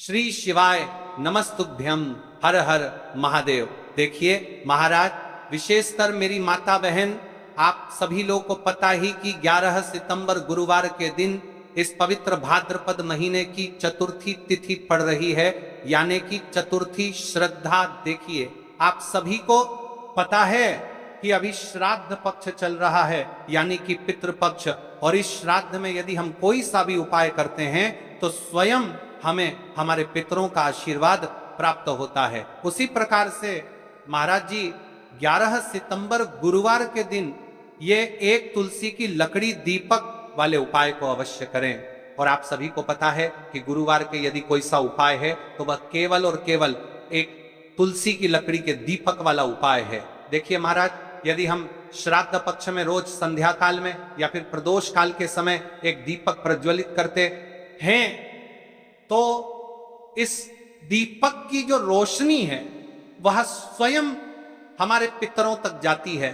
श्री शिवाय नमस्तुभ्यम, हर हर महादेव। देखिए महाराज, विशेषकर मेरी माता बहन, आप सभी लोगों को पता ही कि 11 सितंबर गुरुवार के दिन इस पवित्र भाद्रपद महीने की चतुर्थी तिथि पड़ रही है, यानी कि चतुर्थी श्रद्धा। देखिए आप सभी को पता है कि अभी श्राद्ध पक्ष चल रहा है, यानी कि पितृपक्ष, और इस श्राद्ध में यदि हम कोई सा भी उपाय करते हैं तो स्वयं हमें हमारे पितरों का आशीर्वाद प्राप्त होता है। उसी प्रकार से महाराज जी 11 सितंबर गुरुवार के दिन ये एक तुलसी की लकड़ी दीपक वाले उपाय को अवश्य करें। और आप सभी को पता है कि गुरुवार के यदि कोई सा उपाय है तो वह केवल और केवल एक तुलसी की लकड़ी के दीपक वाला उपाय है। देखिए महाराज, यदि हम श्राद्ध पक्ष में रोज संध्या काल में या फिर प्रदोष काल के समय एक दीपक प्रज्वलित करते हैं तो इस दीपक की जो रोशनी है वह स्वयं हमारे पितरों तक जाती है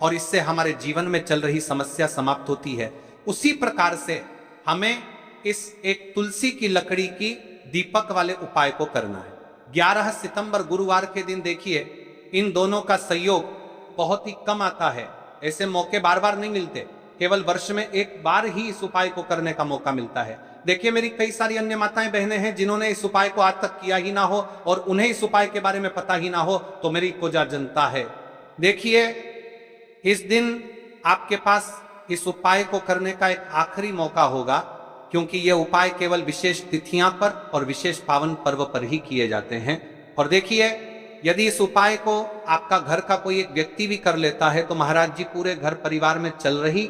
और इससे हमारे जीवन में चल रही समस्या समाप्त होती है। उसी प्रकार से हमें इस एक तुलसी की लकड़ी की दीपक वाले उपाय को करना है। 11 सितंबर गुरुवार के दिन देखिए, इन दोनों का संयोग बहुत ही कम आता है। ऐसे मौके बार बार नहीं मिलते, केवल वर्ष में एक बार ही इस उपाय को करने का मौका मिलता है। देखिए मेरी कई सारी अन्य माताएं बहनें हैं जिन्होंने इस उपाय को आज तक किया ही ना हो और उन्हें इस उपाय के बारे में पता ही ना हो, तो मेरी कोजा जनता है। देखिए इस दिन आपके पास इस उपाय को करने का एक आखिरी मौका होगा, क्योंकि यह उपाय केवल विशेष तिथियां पर और विशेष पावन पर्व पर ही किए जाते हैं। और देखिए यदि इस उपाय को आपका घर का कोई एक व्यक्ति भी कर लेता है तो महाराज जी पूरे घर परिवार में चल रही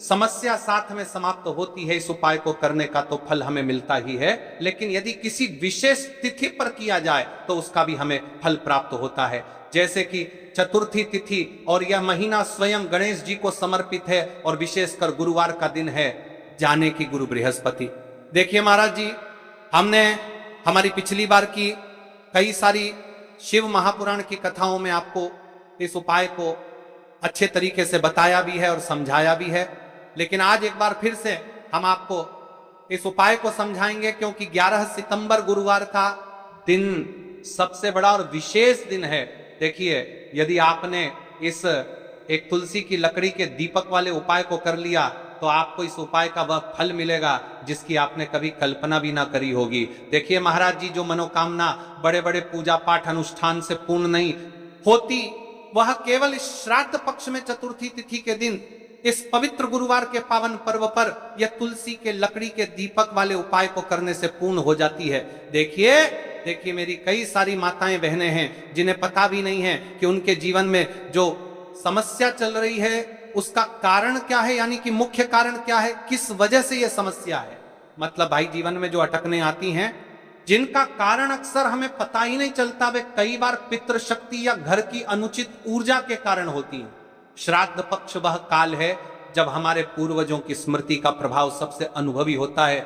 समस्या साथ में समाप्त होती है। इस उपाय को करने का तो फल हमें मिलता ही है, लेकिन यदि किसी विशेष तिथि पर किया जाए तो उसका भी हमें फल प्राप्त होता है। जैसे कि चतुर्थी तिथि, और यह महीना स्वयं गणेश जी को समर्पित है और विशेषकर गुरुवार का दिन है, जाने की गुरु बृहस्पति। देखिए महाराज जी, हमने हमारी पिछली बार की कई सारी शिव महापुराण की कथाओं में आपको इस उपाय को अच्छे तरीके से बताया भी है और समझाया भी है, लेकिन आज एक बार फिर से हम आपको इस उपाय को समझाएंगे, क्योंकि 11 सितंबर गुरुवार का दिन सबसे बड़ा और विशेष दिन है। देखिए यदि आपने इस एक तुलसी की लकड़ी के दीपक वाले उपाय को कर लिया तो आपको इस उपाय का वह फल मिलेगा जिसकी आपने कभी कल्पना भी ना करी होगी। देखिए महाराज जी, जो मनोकामना बड़े बड़े पूजा पाठ अनुष्ठान से पूर्ण नहीं होती, वह केवल इस श्राद्ध पक्ष में चतुर्थी तिथि के दिन इस पवित्र गुरुवार के पावन पर्व पर यह तुलसी के लकड़ी के दीपक वाले उपाय को करने से पूर्ण हो जाती है। देखिए मेरी कई सारी माताएं बहनें हैं जिन्हें पता भी नहीं है कि उनके जीवन में जो समस्या चल रही है उसका कारण क्या है, यानी कि मुख्य कारण क्या है, किस वजह से यह समस्या है। मतलब भाई जीवन में जो अटकने आती हैं जिनका कारण अक्सर हमें पता ही नहीं चलता, वे कई बार पितृशक्ति या घर की अनुचित ऊर्जा के कारण होती हैं। श्राद्ध पक्ष वह काल है जब हमारे पूर्वजों की स्मृति का प्रभाव सबसे अनुभवी होता है।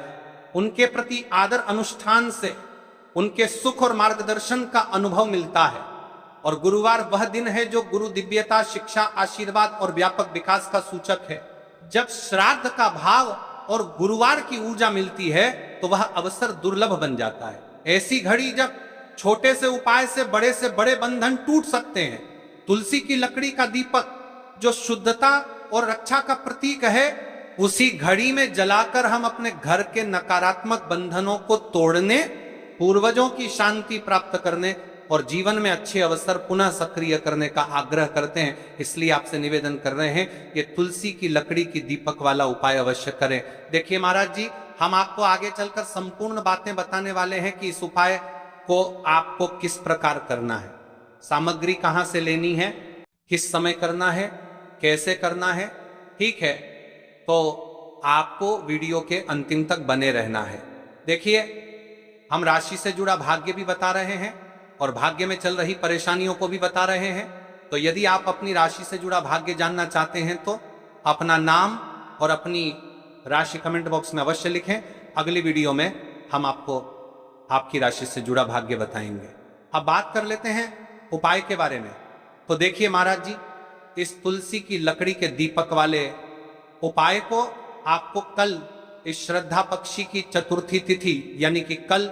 उनके प्रति आदर अनुष्ठान से उनके सुख और मार्गदर्शन का अनुभव मिलता है। और गुरुवार वह दिन है जो गुरु दिव्यता, शिक्षा, आशीर्वाद और व्यापक विकास का सूचक है। जब श्राद्ध का भाव और गुरुवार की ऊर्जा मिलती है तो वह अवसर दुर्लभ बन जाता है। ऐसी घड़ी जब छोटे से उपाय से बड़े बंधन टूट सकते हैं। तुलसी की लकड़ी का दीपक जो शुद्धता और रक्षा का प्रतीक है, उसी घड़ी में जलाकर हम अपने घर के नकारात्मक बंधनों को तोड़ने, पूर्वजों की शांति प्राप्त करने और जीवन में अच्छे अवसर पुनः सक्रिय करने का आग्रह करते हैं। इसलिए आपसे निवेदन कर रहे हैं ये तुलसी की लकड़ी की दीपक वाला उपाय अवश्य करें। देखिए महाराज जी, हम आपको आगे चलकर संपूर्ण बातें बताने वाले हैं कि इस उपाय को आपको किस प्रकार करना है, सामग्री कहां से लेनी है, किस समय करना है, कैसे करना है। ठीक है, तो आपको वीडियो के अंतिम तक बने रहना है। देखिए हम राशि से जुड़ा भाग्य भी बता रहे हैं और भाग्य में चल रही परेशानियों को भी बता रहे हैं। तो यदि आप अपनी राशि से जुड़ा भाग्य जानना चाहते हैं तो अपना नाम और अपनी राशि कमेंट बॉक्स में अवश्य लिखें। अगली वीडियो में हम आपको आपकी राशि से जुड़ा भाग्य बताएंगे। अब बात कर लेते हैं उपाय के बारे में। तो देखिए महाराज जी, इस तुलसी की लकड़ी के दीपक वाले उपाय को आपको कल इस श्रद्धा पक्षी की चतुर्थी तिथि यानी कि कल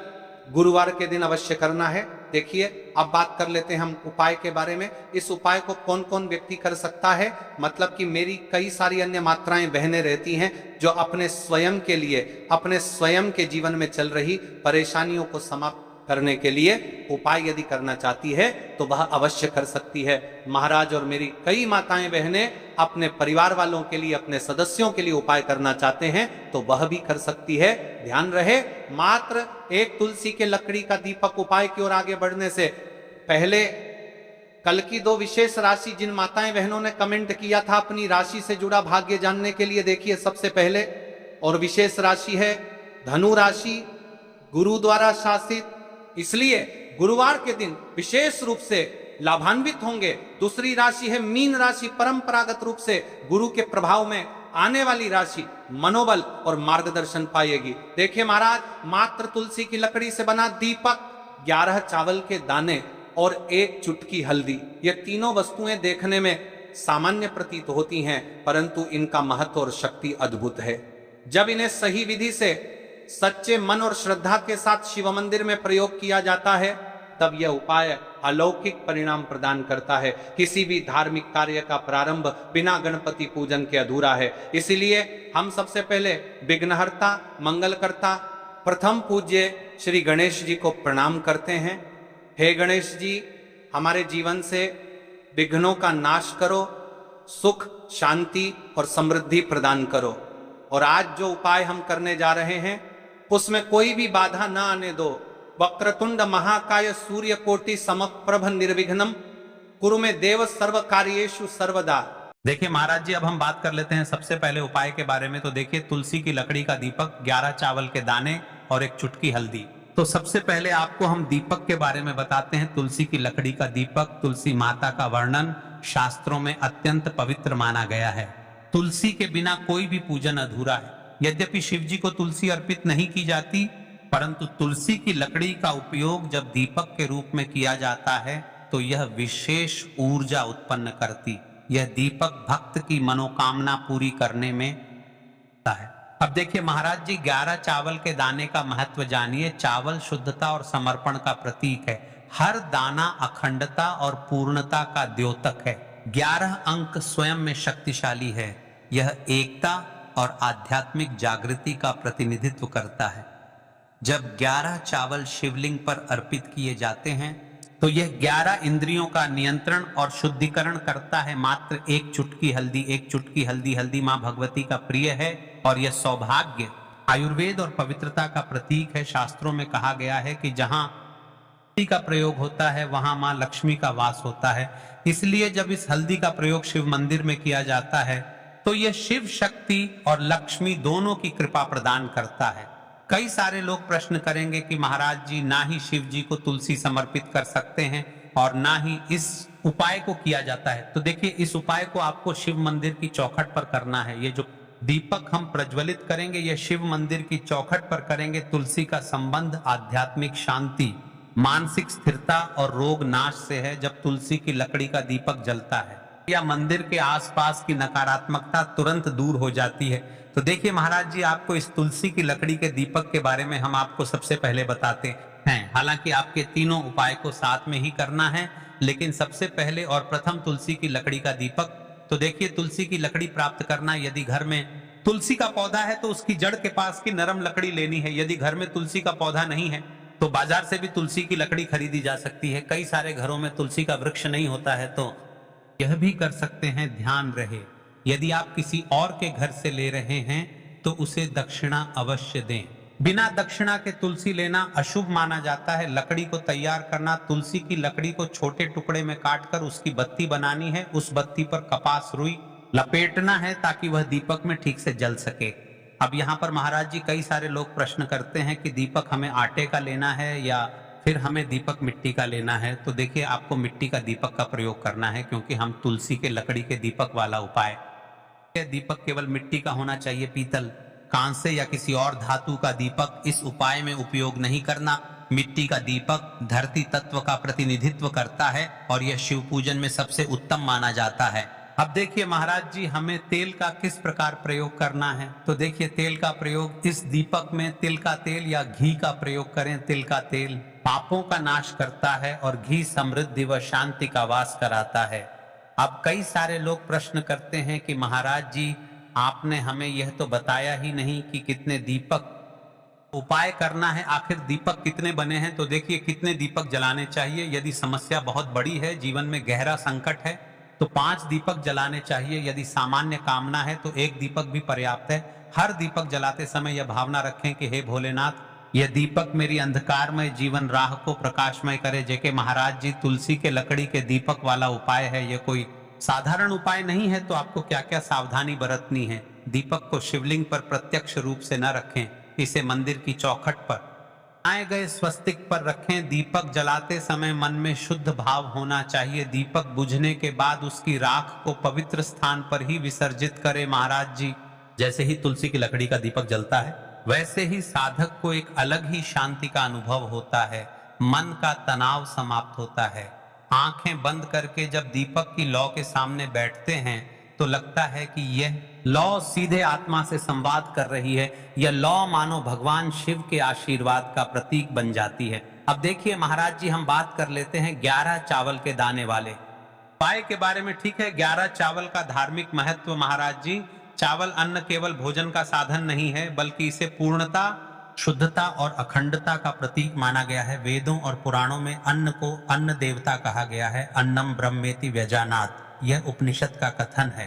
गुरुवार के दिन अवश्य करना है। देखिए अब बात कर लेते हैं हम उपाय के बारे में। इस उपाय को कौन कौन व्यक्ति कर सकता है, मतलब कि मेरी कई सारी अन्य मात्राएं बहनें रहती हैं जो अपने स्वयं के लिए, अपने स्वयं के जीवन में चल रही परेशानियों को समाप्त करने के लिए उपाय यदि करना चाहती है तो वह अवश्य कर सकती है। महाराज और मेरी कई माताएं बहनें अपने परिवार वालों के लिए, अपने सदस्यों के लिए उपाय करना चाहते हैं तो वह भी कर सकती है। ध्यान रहे, मात्र एक तुलसी के लकड़ी का दीपक उपाय की ओर आगे बढ़ने से पहले कल की 2 विशेष राशि जिन माताएं बहनों ने कमेंट किया था अपनी राशि से जुड़ा भाग्य जानने के लिए, देखिए सबसे पहले और विशेष राशि है धनु राशि, गुरु द्वारा शासित, इसलिए गुरुवार के दिन विशेष रूप से लाभान्वित होंगे। दूसरी राशि है मीन राशि, परंपरागत रूप से गुरु के प्रभाव में आने वाली राशि, मनोबल और मार्गदर्शन पाएगी। देखिए महाराज, मात्र तुलसी की लकड़ी से बना दीपक, 11 चावल के दाने और 1 चुटकी हल्दी, ये तीनों वस्तुएं देखने में सामान्य प्रतीत होती हैं, परंतु इनका महत्व और शक्ति अद्भुत है। जब इन्हें सही विधि से सच्चे मन और श्रद्धा के साथ शिव मंदिर में प्रयोग किया जाता है तब यह उपाय अलौकिक परिणाम प्रदान करता है। किसी भी धार्मिक कार्य का प्रारंभ बिना गणपति पूजन के अधूरा है। इसीलिए हम सबसे पहले विघ्नहर्ता, मंगलकर्ता, प्रथम पूज्य श्री गणेश जी को प्रणाम करते हैं। हे गणेश जी, हमारे जीवन से विघ्नों का नाश करो, सुख, शांति और समृद्धि प्रदान करो। और आज जो उपाय हम करने जा रहे हैं उसमें कोई भी बाधा ना आने दो। वक्रतुंड महाकाय सूर्य कोटि समप्रभ निर्विघ्नम कुरु में देव सर्व कार्येषु सर्वदा। देखिए महाराज जी, अब हम बात कर लेते हैं सबसे पहले उपाय के बारे में। तो देखिए, तुलसी की लकड़ी का दीपक, 11 चावल के दाने और 1 चुटकी हल्दी। तो सबसे पहले आपको हम दीपक के बारे में बताते हैं। तुलसी की लकड़ी का दीपक, तुलसी माता का वर्णन शास्त्रों में अत्यंत पवित्र माना गया है। तुलसी के बिना कोई भी पूजन अधूरा है। यद्यपि शिव जी को तुलसी अर्पित नहीं की जाती, परंतु तुलसी की लकड़ी का उपयोग जब दीपक के रूप में किया जाता है तो यह विशेष ऊर्जा उत्पन्न करती। यह दीपक भक्त की मनोकामना पूरी करने में होता है। अब देखिए महाराज जी, 11 चावल के दाने का महत्व जानिए। चावल शुद्धता और समर्पण का प्रतीक है। हर दाना अखंडता और पूर्णता का द्योतक है। 11 अंक स्वयं में शक्तिशाली है। यह एकता और आध्यात्मिक जागृति का प्रतिनिधित्व करता है। जब 11 चावल शिवलिंग पर अर्पित किए जाते हैं तो यह 11 इंद्रियों का नियंत्रण और शुद्धिकरण करता है। मात्र 1 चुटकी हल्दी, 1 चुटकी हल्दी, हल्दी मां भगवती का प्रिय है और यह सौभाग्य, आयुर्वेद और पवित्रता का प्रतीक है। शास्त्रों में कहा गया है कि जहां हल्दी का प्रयोग होता है वहां मां लक्ष्मी का वास होता है। इसलिए जब इस हल्दी का प्रयोग शिव मंदिर में किया जाता है तो यह शिव शक्ति और लक्ष्मी दोनों की कृपा प्रदान करता है। कई सारे लोग प्रश्न करेंगे कि महाराज जी, ना ही शिव जी को तुलसी समर्पित कर सकते हैं और ना ही इस उपाय को किया जाता है। तो देखिए, इस उपाय को आपको शिव मंदिर की चौखट पर करना है। ये जो दीपक हम प्रज्वलित करेंगे, यह शिव मंदिर की चौखट पर करेंगे। तुलसी का संबंध आध्यात्मिक शांति, मानसिक स्थिरता और रोग नाश से है। जब तुलसी की लकड़ी का दीपक जलता है या मंदिर के आसपास की नकारात्मकता तुरंत दूर हो जाती है। तो देखिए महाराज जी, आपको इस तुलसी की लकड़ी के दीपक के बारे में हम आपको सबसे पहले बताते हैं। हालांकि आपके तीनों उपाय को साथ में ही करना है, लेकिन सबसे पहले और प्रथम तुलसी की लकड़ी का दीपक। तो देखिए, तुलसी की लकड़ी प्राप्त करना, यदि घर में तुलसी का पौधा है तो उसकी जड़ के पास की नरम लकड़ी लेनी है। यदि घर में तुलसी का पौधा नहीं है तो बाजार से भी तुलसी की लकड़ी खरीदी जा सकती है। कई सारे घरों में तुलसी का वृक्ष नहीं होता है तो यह भी कर सकते हैं। ध्यान रहे, यदि आप किसी और के घर से ले रहे हैं तो उसे दक्षिणा अवश्य दें। बिना दक्षिणा के तुलसी लेना अशुभ माना जाता है। लकड़ी को तैयार करना, तुलसी की लकड़ी को छोटे टुकड़े में काटकर उसकी बत्ती बनानी है। उस बत्ती पर कपास रुई लपेटना है ताकि वह दीपक में ठीक से जल सके। अब यहाँ पर महाराज जी, कई सारे लोग प्रश्न करते हैं कि दीपक हमें आटे का लेना है या फिर हमें दीपक मिट्टी का लेना है। तो देखिए, आपको मिट्टी का दीपक का प्रयोग करना है, क्योंकि हम तुलसी के लकड़ी के दीपक वाला उपाय। दीपक केवल मिट्टी का होना चाहिए, पीतल, कांसे या किसी और धातु का दीपक इस उपाय में उपयोग नहीं करना। मिट्टी का दीपक धरती तत्व का प्रतिनिधित्व करता है और यह शिव पूजन में सबसे उत्तम माना जाता है। अब देखिए महाराज जी, हमें तेल का किस प्रकार प्रयोग करना है। तो देखिए, तेल का प्रयोग इस दीपक में तिल का तेल या घी का प्रयोग करें। तिल का तेल पापों का नाश करता है और घी समृद्धि व शांति का वास कराता है। अब कई सारे लोग प्रश्न करते हैं कि महाराज जी, आपने हमें यह तो बताया ही नहीं कि कितने दीपक उपाय करना है। आखिर दीपक कितने बने हैं? तो देखिए, कितने दीपक जलाने चाहिए। यदि समस्या बहुत बड़ी है, जीवन में गहरा संकट है, तो 5 दीपक जलाने चाहिए। यदि सामान्य कामना है तो 1 दीपक भी पर्याप्त है। हर दीपक जलाते समय यह भावना रखें कि हे भोलेनाथ, यह दीपक मेरी अंधकारमय जीवन राह को प्रकाशमय करे। जेके महाराज जी, तुलसी के लकड़ी के दीपक वाला उपाय है, यह कोई साधारण उपाय नहीं है। तो आपको क्या क्या सावधानी बरतनी है। दीपक को शिवलिंग पर प्रत्यक्ष रूप से न रखें, इसे मंदिर की चौखट पर आए गए स्वस्तिक पर रखें। दीपक जलाते समय मन में शुद्ध भाव होना चाहिए। दीपक बुझने के बाद उसकी राख को पवित्र स्थान पर ही विसर्जित करें। महाराज जी, जैसे ही तुलसी की लकड़ी का दीपक जलता है, वैसे ही साधक को एक अलग ही शांति का अनुभव होता है। मन का तनाव समाप्त होता है। आंखें बंद करके जब दीपक की लौ के सामने बैठते हैं तो लगता है कि यह लौ सीधे आत्मा से संवाद कर रही है। यह लौ मानो भगवान शिव के आशीर्वाद का प्रतीक बन जाती है। अब देखिए महाराज जी, हम बात कर लेते हैं 11 चावल के दाने वाले उपाय के बारे में। ठीक है, 11 चावल का धार्मिक महत्व। महाराज जी, चावल अन्न केवल भोजन का साधन नहीं है, बल्कि इसे पूर्णता, शुद्धता और अखंडता का प्रतीक माना गया है। वेदों और पुराणों में अन्न को अन्न देवता कहा गया है। अन्नम ब्रह्मेति व्यजानात्, यह उपनिषद का कथन है।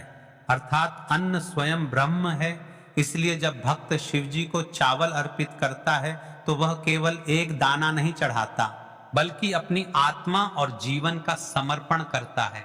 अर्थात अन्न स्वयं ब्रह्म है। इसलिए जब भक्त शिव जी को चावल अर्पित करता है तो वह केवल एक दाना नहीं चढ़ाता, बल्कि अपनी आत्मा और जीवन का समर्पण करता है।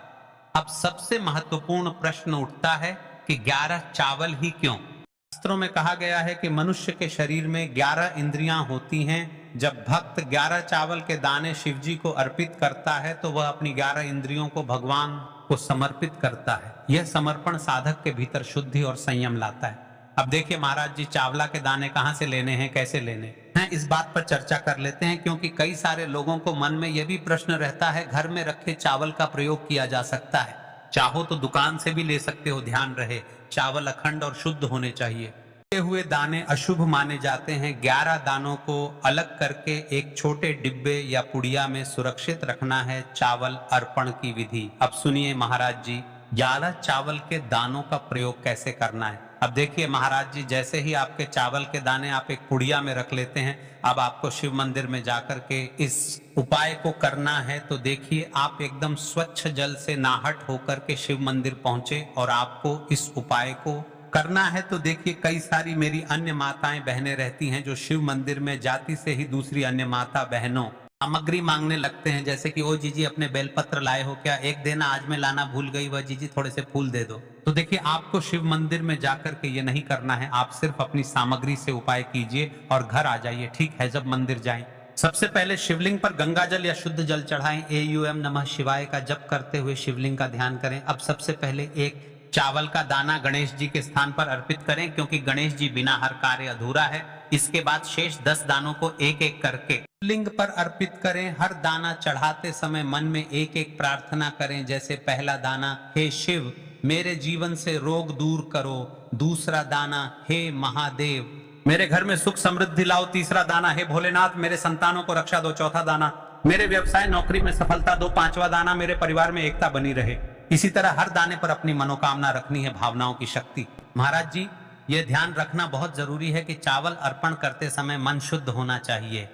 अब सबसे महत्वपूर्ण प्रश्न उठता है कि 11 चावल ही क्यों? शास्त्रों में कहा गया है कि मनुष्य के शरीर में 11 इंद्रियां होती हैं। जब भक्त 11 चावल के दाने शिव जी को अर्पित करता है तो वह अपनी 11 इंद्रियों को भगवान को समर्पित करता है। यह समर्पण साधक के भीतर शुद्धि और संयम लाता है। अब देखिए महाराज जी, चावला के दाने कहाँ से लेने हैं, कैसे लेने हैं, इस बात पर चर्चा कर लेते हैं। क्योंकि कई सारे लोगों को मन में यह भी प्रश्न रहता है, घर में रखे चावल का प्रयोग किया जा सकता है? चाहो तो दुकान से भी ले सकते हो, ध्यान रहे चावल अखंड और शुद्ध होने चाहिए। हुए दाने अशुभ माने जाते हैं। 11 दानों को अलग करके एक छोटे डिब्बे या पुड़िया में सुरक्षित रखना है। चावल अर्पण की विधि अब सुनिए महाराज जी, 11 चावल के दानों का प्रयोग कैसे करना है। अब देखिए महाराज जी, जैसे ही आपके चावल के दाने आप एक पुड़िया में रख लेते हैं, अब आपको शिव मंदिर में जाकर के इस उपाय को करना है। तो देखिए, आप एकदम स्वच्छ जल से नाहट होकर के शिव मंदिर पहुंचे और आपको इस उपाय को करना है। तो देखिए, कई सारी मेरी अन्य माताएं बहनें रहती हैं जो शिव मंदिर में जाती से ही दूसरी अन्य माता बहनों सामग्री मांगने लगते हैं। जैसे कि ओ जीजी, अपने बेलपत्र लाए हो क्या, एक देना, आज मैं लाना भूल गई, वह जीजी थोड़े से फूल दे दो। तो देखिए, आपको शिव मंदिर में जाकर के ये नहीं करना है। आप सिर्फ अपनी सामग्री से उपाय कीजिए और घर आ जाइए। ठीक है, जब मंदिर जाएं, सबसे पहले शिवलिंग पर गंगा जल या शुद्ध जल चढ़ाएं। AUM नमः शिवाय का जप करते हुए शिवलिंग का ध्यान करें। अब सबसे पहले एक चावल का दाना गणेश जी के स्थान पर अर्पित करें, क्योंकि गणेश जी बिना हर कार्य अधूरा है। इसके बाद शेष 10 दानों को एक एक करके लिंग पर अर्पित करें। हर दाना चढ़ाते समय मन में एक एक प्रार्थना करें। जैसे पहला दाना, हे शिव मेरे जीवन से रोग दूर करो। दूसरा दाना, हे महादेव मेरे घर में सुख समृद्धि लाओ। तीसरा दाना, हे भोलेनाथ मेरे संतानों को रक्षा दो। चौथा दाना, मेरे व्यवसाय नौकरी में सफलता दो। पांचवा दाना, मेरे परिवार में एकता बनी रहे। इसी तरह हर दाने पर अपनी मनोकामना रखनी है, भावनाओं की शक्ति। महाराज जी, यह ध्यान रखना बहुत जरूरी है कि चावल अर्पण करते समय मन शुद्ध होना चाहिए।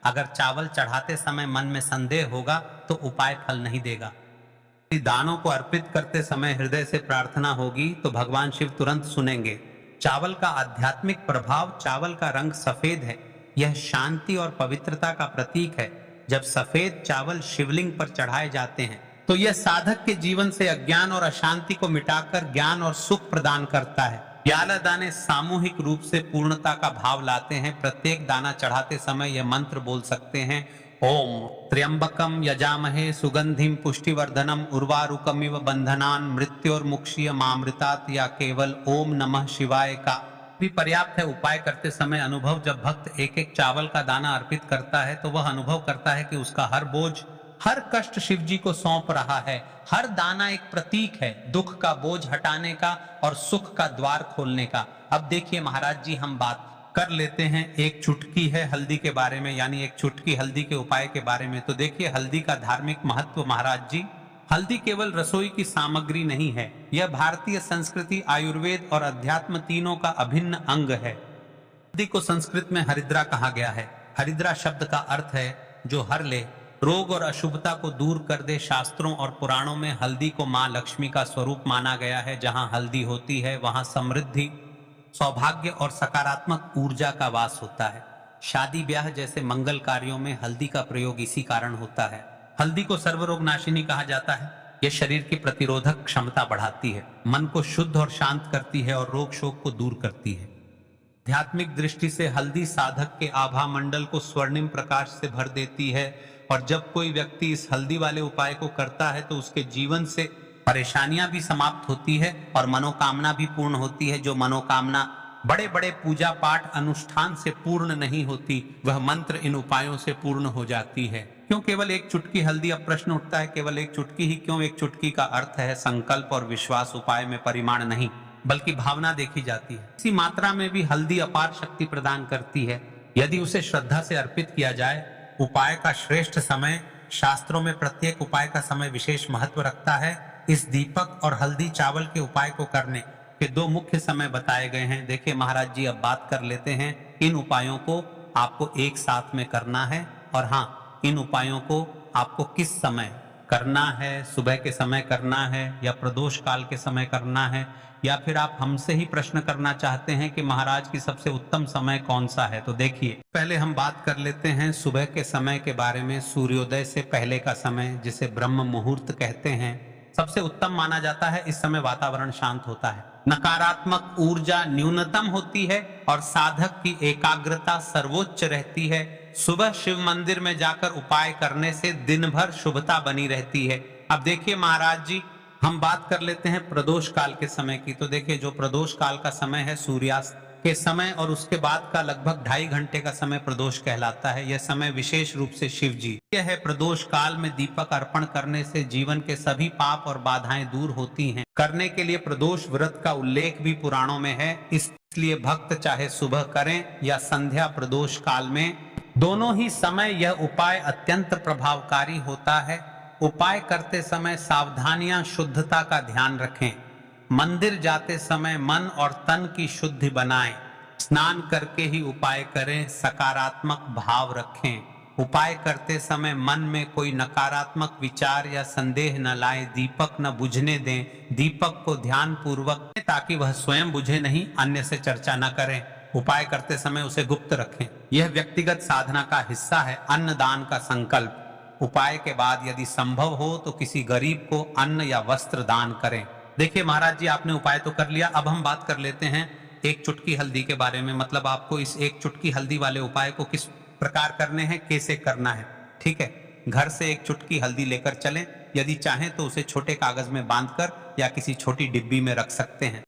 अगर चावल चढ़ाते समय मन में संदेह होगा तो उपाय फल नहीं देगा। दानों को अर्पित करते समय हृदय से प्रार्थना होगी तो भगवान शिव तुरंत सुनेंगे। चावल का आध्यात्मिक प्रभाव, चावल का रंग सफेद है। यह शांति और पवित्रता का प्रतीक है। जब सफेद चावल शिवलिंग पर चढ़ाए जाते हैं तो यह साधक के जीवन से अज्ञान और अशांति को मिटाकर ज्ञान और सुख प्रदान करता है। 11 दाने सामूहिक रूप से पूर्णता का भाव लाते हैं। प्रत्येक दाना चढ़ाते समय यह मंत्र बोल सकते हैं, ओम त्र्यंबकम यजामहे सुगंधिम पुष्टिवर्धनम उर्वारुकमिव बंधनान मृत्योर्मुक्षीय मामृतात्, या केवल ओम नमः शिवाय का भी पर्याप्त है। उपाय करते समय अनुभव, जब भक्त एक एक चावल का दाना अर्पित करता है तो वह अनुभव करता है कि उसका हर बोझ, हर कष्ट शिव जी को सौंप रहा है। हर दाना एक प्रतीक है दुख का बोझ हटाने का और सुख का द्वार खोलने का। अब देखिए महाराज जी, हम बात कर लेते हैं एक चुटकी है हल्दी के बारे में, यानी एक चुटकी हल्दी के उपाय के बारे में। तो देखिए हल्दी का धार्मिक महत्व महाराज जी, हल्दी केवल रसोई की सामग्री नहीं है, यह भारतीय संस्कृति, आयुर्वेद और अध्यात्म तीनों का अभिन्न अंग है। हल्दी को संस्कृत में हरिद्रा कहा गया है। हरिद्रा शब्द का अर्थ है जो हर ले, रोग और अशुभता को दूर कर दे। शास्त्रों और पुराणों में हल्दी को मां लक्ष्मी का स्वरूप माना गया है। जहां हल्दी होती है वहां समृद्धि, सौभाग्य और सकारात्मक ऊर्जा का वास होता है। शादी ब्याह जैसे मंगल कार्यों में हल्दी का प्रयोग इसी कारण होता है। हल्दी को सर्वरोग नाशिनी कहा जाता है। यह शरीर की प्रतिरोधक क्षमता बढ़ाती है, मन को शुद्ध और शांत करती है और रोग शोक को दूर करती है। आध्यात्मिक दृष्टि से हल्दी साधक के आभा मंडल को स्वर्णिम प्रकाश से भर देती है और जब कोई व्यक्ति इस हल्दी वाले उपाय को करता है तो उसके जीवन से परेशानियां भी समाप्त होती है और मनोकामना भी पूर्ण होती है। जो मनोकामना बड़े बड़े पूजा पाठ अनुष्ठान से पूर्ण नहीं होती, वह मंत्र इन उपायों से पूर्ण हो जाती है। क्यों केवल एक चुटकी हल्दी? अब प्रश्न उठता है केवल एक चुटकी ही क्यों? एक चुटकी का अर्थ है संकल्प और विश्वास। उपाय में परिमाण नहीं बल्कि भावना देखी जाती है। इसी मात्रा में भी हल्दी अपार शक्ति प्रदान करती है यदि उसे श्रद्धा से अर्पित किया जाए। उपाय का श्रेष्ठ समय, शास्त्रों में प्रत्येक उपाय का समय विशेष महत्व रखता है। इस दीपक और हल्दी चावल के उपाय को करने के दो मुख्य समय बताए गए हैं। देखिए महाराज जी, अब बात कर लेते हैं इन उपायों को आपको एक साथ में करना है। और हाँ, इन उपायों को आपको किस समय करना है? सुबह के समय करना है या प्रदोष काल के समय करना है, या फिर आप हमसे ही प्रश्न करना चाहते हैं कि महाराज की सबसे उत्तम समय कौन सा है? तो देखिए, पहले हम बात कर लेते हैं सुबह के समय के बारे में। सूर्योदय से पहले का समय, जिसे ब्रह्म मुहूर्त कहते हैं, सबसे उत्तम माना जाता है। इस समय वातावरण शांत होता है, नकारात्मक ऊर्जा न्यूनतम होती है और साधक की एकाग्रता सर्वोच्च रहती है। सुबह शिव मंदिर में जाकर उपाय करने से दिन भर शुभता बनी रहती है। अब देखिए महाराज जी, हम बात कर लेते हैं प्रदोष काल के समय की। तो देखिए, जो प्रदोष काल का समय है सूर्यास्त के समय और उसके बाद का लगभग 2.5 घंटे का समय प्रदोष कहलाता है। यह समय विशेष रूप से शिव जी यह है। प्रदोष काल में दीपक अर्पण करने से जीवन के सभी पाप और बाधाएं दूर होती हैं। करने के लिए प्रदोष व्रत का उल्लेख भी पुराणों में है। इसलिए भक्त चाहे सुबह करें या संध्या, प्रदोष काल में दोनों ही समय यह उपाय अत्यंत प्रभावकारी होता है। उपाय करते समय सावधानियां, शुद्धता का ध्यान रखें। मंदिर जाते समय मन और तन की शुद्धि बनाएं। स्नान करके ही उपाय करें। सकारात्मक भाव रखें। उपाय करते समय मन में कोई नकारात्मक विचार या संदेह न लाएं। दीपक न बुझने दें। दीपक को ध्यान पूर्वक, ताकि वह स्वयं बुझे नहीं, अन्य से चर्चा न करें। उपाय करते समय उसे गुप्त रखें। यह व्यक्तिगत साधना का हिस्सा है। अन्नदान का संकल्प, उपाय के बाद यदि संभव हो तो किसी गरीब को अन्न या वस्त्र दान करें। देखिए महाराज जी, आपने उपाय तो कर लिया। अब हम बात कर लेते हैं एक चुटकी हल्दी के बारे में। मतलब आपको इस एक चुटकी हल्दी वाले उपाय को किस प्रकार करने हैं, कैसे करना है। ठीक है, घर से एक चुटकी हल्दी लेकर चलें। यदि चाहें तो उसे छोटे कागज में बांधकर या किसी छोटी डिब्बी में रख सकते हैं।